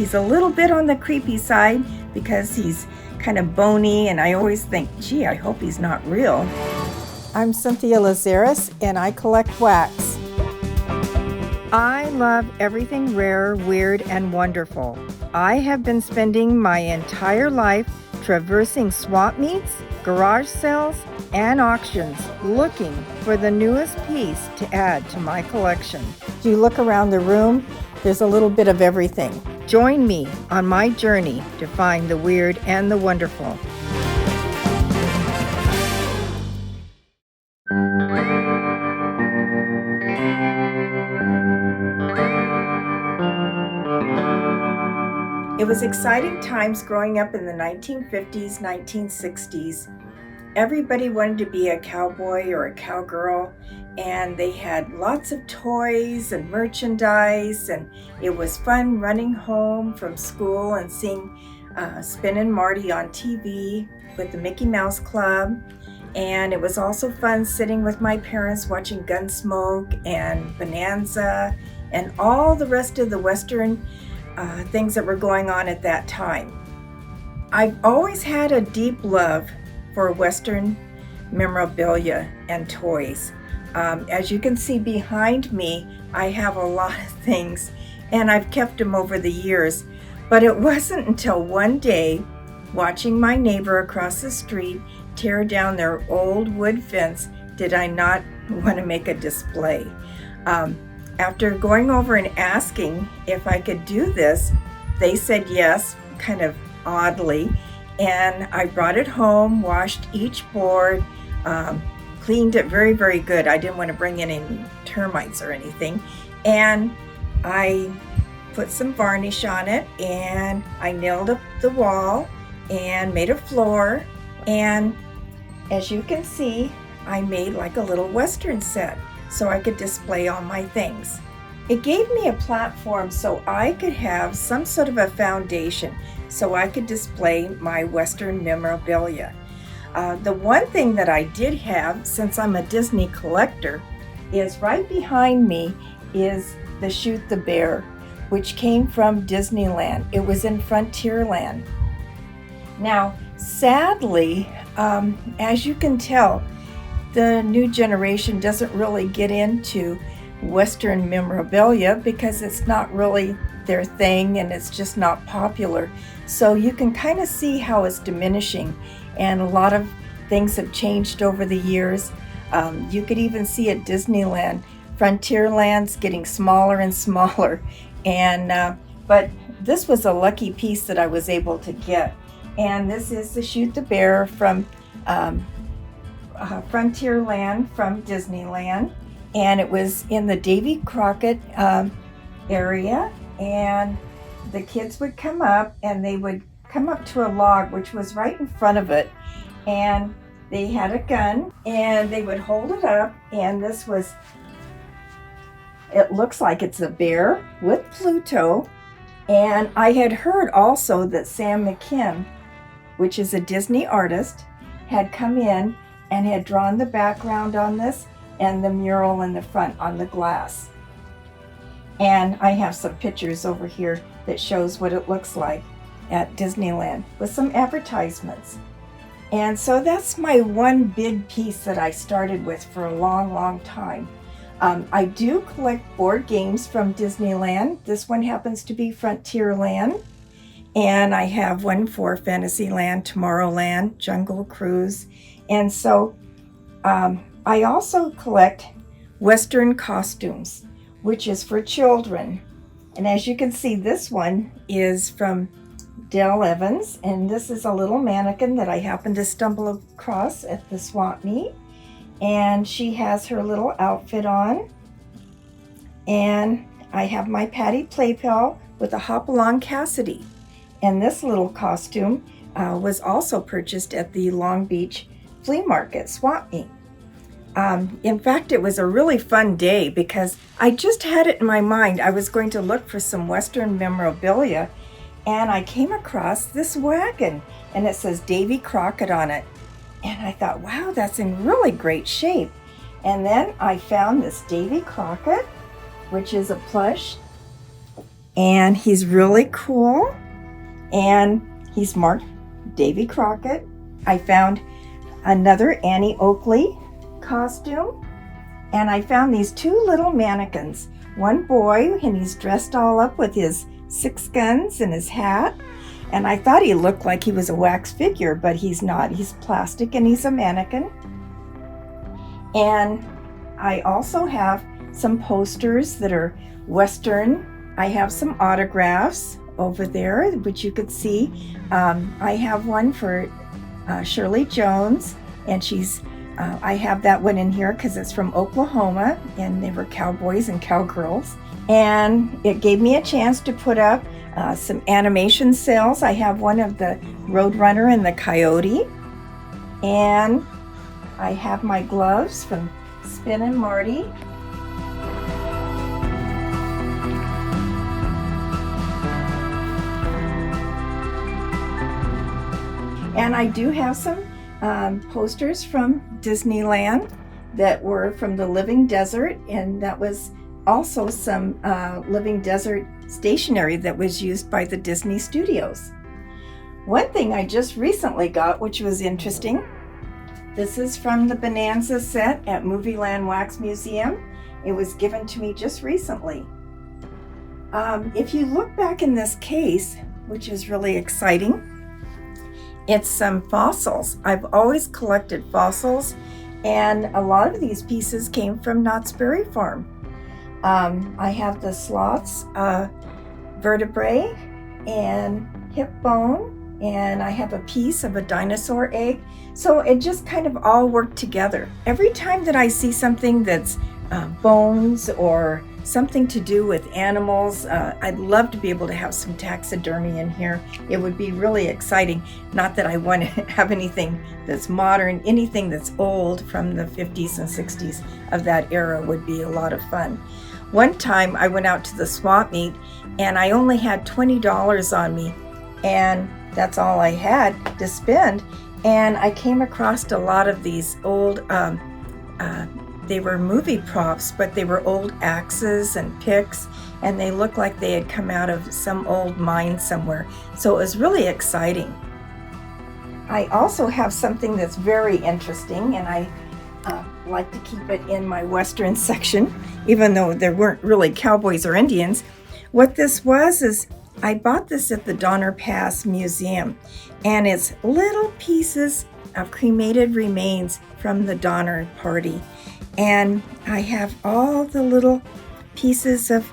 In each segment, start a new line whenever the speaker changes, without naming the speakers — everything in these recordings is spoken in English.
He's a little bit on the creepy side because he's kind of bony, and I always think, gee, I hope he's not real.
I'm Cynthia Lazaris, and I collect wax. I love everything rare, weird, and wonderful. I have been spending my entire life traversing swap meets, garage sales, and auctions looking for the newest piece to add to my collection. As you look around the room, there's a little bit of everything. Join me on my journey to find the weird and the wonderful.
It was exciting times growing up in the 1950s, 1960s. Everybody wanted to be a cowboy or a cowgirl, and they had lots of toys and merchandise, and it was fun running home from school and seeing Spin and Marty on TV with the Mickey Mouse Club. And it was also fun sitting with my parents watching Gunsmoke and Bonanza and all the rest of the Western things that were going on at that time. I've always had a deep love for Western memorabilia and toys. As you can see behind me, I have a lot of things, and I've kept them over the years. But it wasn't until one day, watching my neighbor across the street tear down their old wood fence, did I not want to make a display. After going over and asking if I could do this, they said yes, kind of oddly, and I brought it home, washed each board, cleaned it very, very good. I didn't want to bring in any termites or anything, and I put some varnish on it, and I nailed up the wall and made a floor, and as you can see, I made like a little Western set so I could display all my things. It gave me a platform so I could have some sort of a foundation so I could display my Western memorabilia. The one thing that I did have, since I'm a Disney collector, is right behind me is the Shoot the Bear, which came from Disneyland. It was in Frontierland. Now, sadly, as you can tell, the new generation doesn't really get into Western memorabilia because it's not really their thing and it's just not popular. So you can kind of see how it's diminishing, and a lot of things have changed over the years. You could even see at Disneyland, Frontierland's getting smaller and smaller. And but this was a lucky piece that I was able to get. And this is the Shoot the Bear from Frontierland from Disneyland, and it was in the Davy Crockett area, and the kids would come up and they would come up to a log which was right in front of it, and they had a gun and they would hold it up, and this was, it looks like it's a bear with Pluto. And I had heard also that Sam McKim, which is a Disney artist, had come in and had drawn the background on this and the mural in the front on the glass. And I have some pictures over here that shows what it looks like at Disneyland with some advertisements. And so that's my one big piece that I started with for a long, long time. I do collect board games from Disneyland. This one happens to be Frontierland. And I have one for Fantasyland, Tomorrowland, Jungle Cruise. And so I also collect Western costumes, which is for children. And as you can see, this one is from Dale Evans, and this is a little mannequin that I happened to stumble across at the swap meet. And she has her little outfit on. And I have my Patty Playpal with a Hopalong Cassidy. And this little costume was also purchased at the Long Beach Flea Market swap meet. In fact, it was a really fun day because I just had it in my mind. I was going to look for some Western memorabilia, and I came across this wagon, and it says Davy Crockett on it. And I thought, wow, that's in really great shape. And then I found this Davy Crockett, which is a plush and he's really cool, and he's marked Davy Crockett. I found another Annie Oakley costume, and I found these two little mannequins. One boy, and he's dressed all up with his 6 guns and his hat, and I thought he looked like he was a wax figure, but he's not. He's plastic and he's a mannequin. And I also have some posters that are Western. I have some autographs over there, which you could see. I have one for Shirley Jones, and I have that one in here because it's from Oklahoma, and they were cowboys and cowgirls. And it gave me a chance to put up some animation sales. I have one of the Roadrunner and the Coyote, and I have my gloves from Spin and Marty. And I do have some posters from Disneyland that were from the Living Desert, and that was also some Living Desert stationery that was used by the Disney Studios. One thing I just recently got, which was interesting, this is from the Bonanza set at Movieland Wax Museum. It was given to me just recently. If you look back in this case, which is really exciting, it's some fossils. I've always collected fossils, and a lot of these pieces came from Knott's Berry Farm. I have the sloth's vertebrae and hip bone, and I have a piece of a dinosaur egg. So it just kind of all worked together. Every time that I see something that's bones or something to do with animals, I'd love to be able to have some taxidermy in here. It would be really exciting. Not that I want to have anything that's modern, anything that's old from the 50s and 60s of that era would be a lot of fun. One time I went out to the swap meet and I only had $20 on me, and that's all I had to spend. And I came across a lot of these old, they were movie props, but they were old axes and picks, and they looked like they had come out of some old mine somewhere. So it was really exciting. I also have something that's very interesting, and I like to keep it in my Western section, even though there weren't really cowboys or Indians. What this was is I bought this at the Donner Pass Museum, and it's little pieces of cremated remains from the Donner Party. And I have all the little pieces of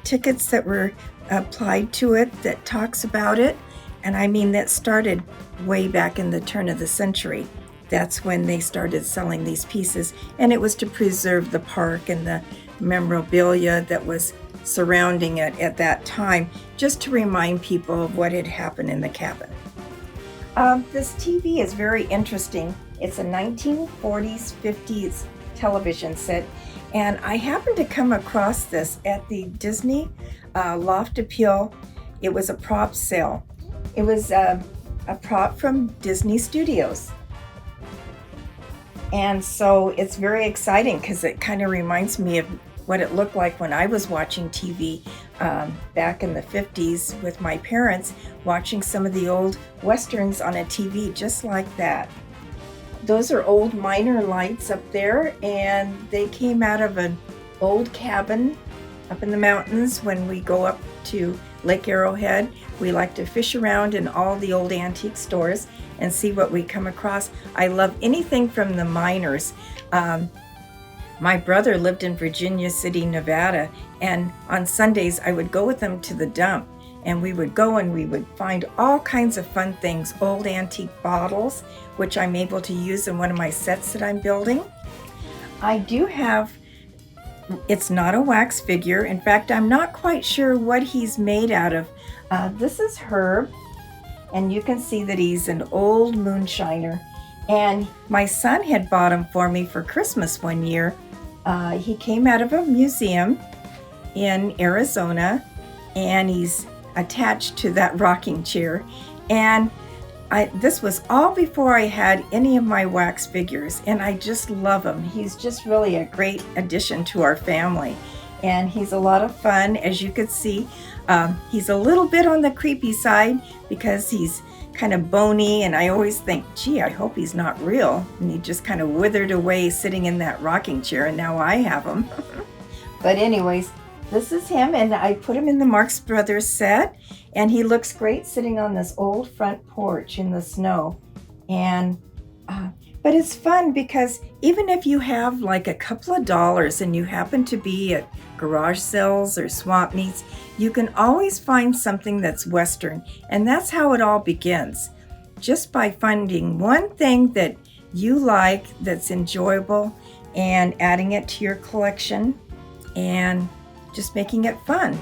tickets that were applied to it that talks about it. And I mean, that started way back in the turn of the century. That's when they started selling these pieces. And it was to preserve the park and the memorabilia that was surrounding it at that time, just to remind people of what had happened in the cabin. This TV is very interesting. It's a 1940s, 50s television set, and I happened to come across this at the Disney Loft Appeal. It was a prop sale. It was a prop from Disney Studios. And so it's very exciting because it kind of reminds me of what it looked like when I was watching TV back in the 50s with my parents, watching some of the old Westerns on a TV just like that. Those are old miner lights up there, and they came out of an old cabin up in the mountains. When we go up to Lake Arrowhead, we like to fish around in all the old antique stores and see what we come across. I love anything from the miners. My brother lived in Virginia City, Nevada, and on Sundays I would go with him to the dump, and we would go and we would find all kinds of fun things, old antique bottles, which I'm able to use in one of my sets that I'm building. I do have, it's not a wax figure. In fact, I'm not quite sure what he's made out of. This is Herb, and you can see that he's an old moonshiner. And my son had bought him for me for Christmas one year. He came out of a museum in Arizona, and he's attached to that rocking chair. And this was all before I had any of my wax figures, and I just love him. He's just really a great addition to our family. and he's a lot of fun. As you could see, he's a little bit on the creepy side because he's kind of bony, and I always think, gee, I hope he's not real. And he just kind of withered away sitting in that rocking chair, and now I have him. But anyways, this is him, and I put him in the Marx Brothers set, and he looks great sitting on this old front porch in the snow. And but it's fun because even if you have like a couple of dollars and you happen to be at garage sales or swap meets, you can always find something that's Western. And that's how it all begins. Just by finding one thing that you like that's enjoyable and adding it to your collection and just making it fun.